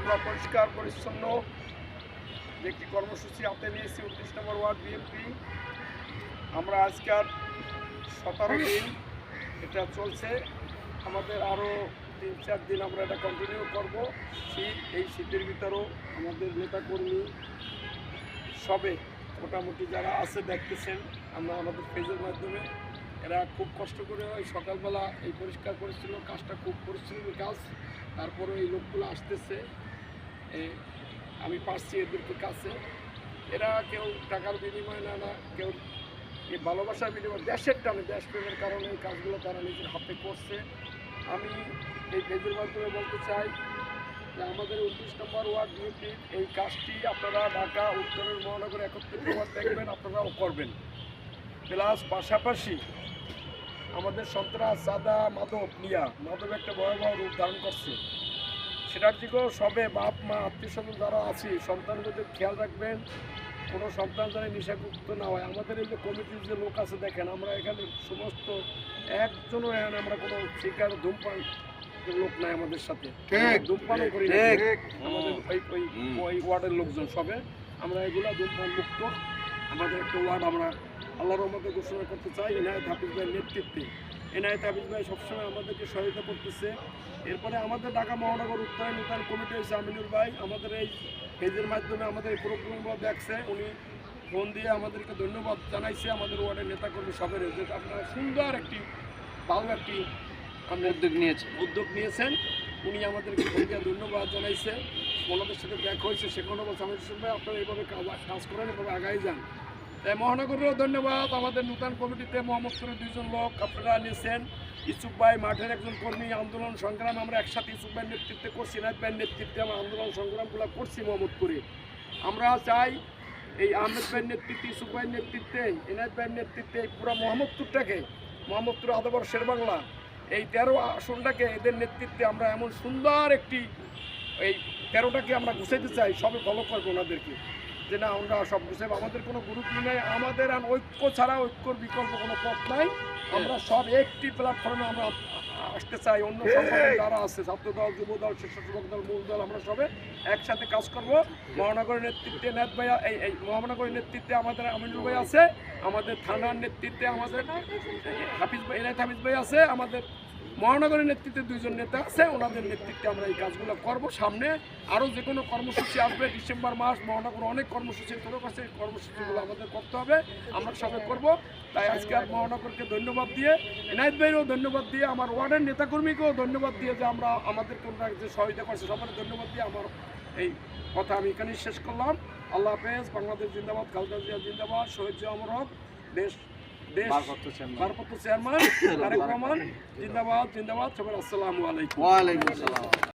আমরা পরিষ্কার পরিচ্ছন্ন যে একটি কর্মসূচি হাতে নিয়েছি 29 নম্বর ওয়ার্ড বিএনপি। আমরা আজকের 17 দিন এটা চলছে, আমাদের আরও 3-4 দিন আমরা এটা কন্টিনিউ করব। এই শীতের ভিতরেও আমাদের নেতাকর্মী সবে মোটামুটি যারা আছে দেখতেছেন, আমরা আমাদের পেজের মাধ্যমে এরা খুব কষ্ট করে ওই সকালবেলা এই পরিষ্কার করেছিল, কাজটা খুব পরিশ্রমী কাজ। তারপরে এই লোকগুলো আসতেছে, আমি পারছি এদেরকে কাছে। এরা কেউ টাকার বিনিময় না কেউ এই ভালোবাসার বিনিময়, দেশের টানে দেশপ্রেমের কারণে এই কাজগুলো তারা নিজের হাতে করছে। আমি এই পেজের মাধ্যমে বলতে চাই যে আমাদের 29 নম্বর ওয়ার্ড বিএনপির এই কাজটি আপনারা ঢাকা উত্তরের মহানগরে 31 ওয়ার্ড দেখবেন, আপনারাও করবেন। প্লাস পাশাপাশি আমাদের সন্ত্রাস, সাদা, মাদক একটা ভয়াবহ রূপ ধারণ করছে। সেটার দিকেও সবে বাপ মা আত্মীয় স্বজন যারা আছে সন্তানদের খেয়াল রাখবেন, কোনো সন্তান যেন নেশাযুক্ত না হয়। আমাদের এই যে কমিটির যে লোক আছে দেখেন, আমরা এখানে সমস্ত একজনও আমরা কোনো শিকার ধূমপান লোক নাই আমাদের সাথে, ধূমপানও করি না আমাদের ওই ওয়ার্ডের লোকজন সবে। আমরা এগুলা ধূমপান মুক্ত আমাদের একটা ওয়ার্ড আমরা আল্লাহর রহমতে ঘোষণা করতে চাই। এনায়েত হাফিজ ভাইয়ের নেতৃত্বে এনায়েত হাফিজ ভাই সবসময় আমাদেরকে সহায়তা করতেছে। এরপরে আমাদের ঢাকা মহানগর উত্তরায়ণ নূতন কমিটি হয়েছে আমিনুল ভাই, আমাদের এই পেজের মাধ্যমে আমাদের এই প্রোগ্রামগুলো দেখছে, উনি ফোন দিয়ে আমাদেরকে ধন্যবাদ জানাইছে। আমাদের ওয়ার্ডের নেতাকর্মী সবের যে আপনারা সুন্দর একটি ভালো একটি উদ্যোগ নিয়েছেন, উনি আমাদেরকে ফোন দিয়ে ধন্যবাদ জানাইছে। ওনাদের সাথে দেখা হয়েছে, সেখানে বলছে আমি ভাই আপনারা এইভাবে কাজ করেন, এভাবে আগাই যান। তাই মহানগরেরও ধন্যবাদ। আমাদের নূতন কমিটিতে মোহাম্মদপুরের 2 জন লোক আপনারা নিয়েছেন, ইসুফ ভাই মাঠের একজন কর্মী, আন্দোলন সংগ্রাম আমরা একসাথে ইসুফ ভাইয়ের নেতৃত্বে করছি, ইনায়েত ভাইয়ের নেতৃত্বে আমরা আন্দোলন সংগ্রামগুলো করছি মোহাম্মদপুরে। আমরা চাই এই আহমেদ ভাইয়ের নেতৃত্বে, ইসুফ ভাইয়ের নেতৃত্বে, ইনায়েত ভাইয়ের নেতৃত্বে পুরো মোহাম্মদপুর আদাবর শেরবাংলা এই 13 আসনটাকে এদের নেতৃত্বে আমরা এমন সুন্দর একটি এই 13টাকে আমরা গুছাইতে চাই। সবে ফলো করবো ওনাদেরকে যে না আমরা সব গুছাইব, আমাদের কোনো গুরুত্ব নেই, আমাদের আর ঐক্য ছাড়া ঐক্যর বিকল্প কোনো পথ নাই। আমরা সব একটি প্ল্যাটফর্মে আমরা আসতে চাই। অন্য সংগঠন যারা আছে, ছাত্রদল, যুবদল, স্বেচ্ছাসেবক দল, মূল দল, আমরা সবে একসাথে কাজ করব। মহানগরের নেতৃত্বে নেত ভাই, এই মহানগরের নেতৃত্বে আমাদের আমিনুল ভাই আছে, আমাদের থানার নেতৃত্বে আমাদের হাফিজ ভাই, এনায়েত হাফিজ ভাই আছে, আমাদের মহানগরের নেতৃত্বে 2 জন নেতা আছে, ওনাদের নেতৃত্বে আমরা এই কাজগুলো করব। সামনে আরও যে কোনো কর্মসূচি আসবে, ডিসেম্বর মাস মহানগর অনেক কর্মসূচির প্রয়োগ আছে, এই কর্মসূচিগুলো আমাদের করতে হবে, আমরা সবাই করব। তাই আজকে আর মহানগরকে ধন্যবাদ দিয়ে, এনায়েত ভাইয়েরও ধন্যবাদ দিয়ে, আমার ওয়ার্ডের নেতাকর্মীকেও ধন্যবাদ দিয়ে যে আমরা আমাদের কোনটা যে সহায়তা করছে সবার ধন্যবাদ দিয়ে আমার এই কথা আমি এখানেই শেষ করলাম। আল্লাহ হাফেজ। বাংলাদেশ জিন্দাবাদ, খালেদা জিয়া জিন্দাবাদ, শহীদ জিয়া অমর হক, দেশ ভারপ্রাপ্ত চেয়ারম্যান তারেক রহমান জিন্দাবাদ। সবাই আসসালামু আলাইকুম।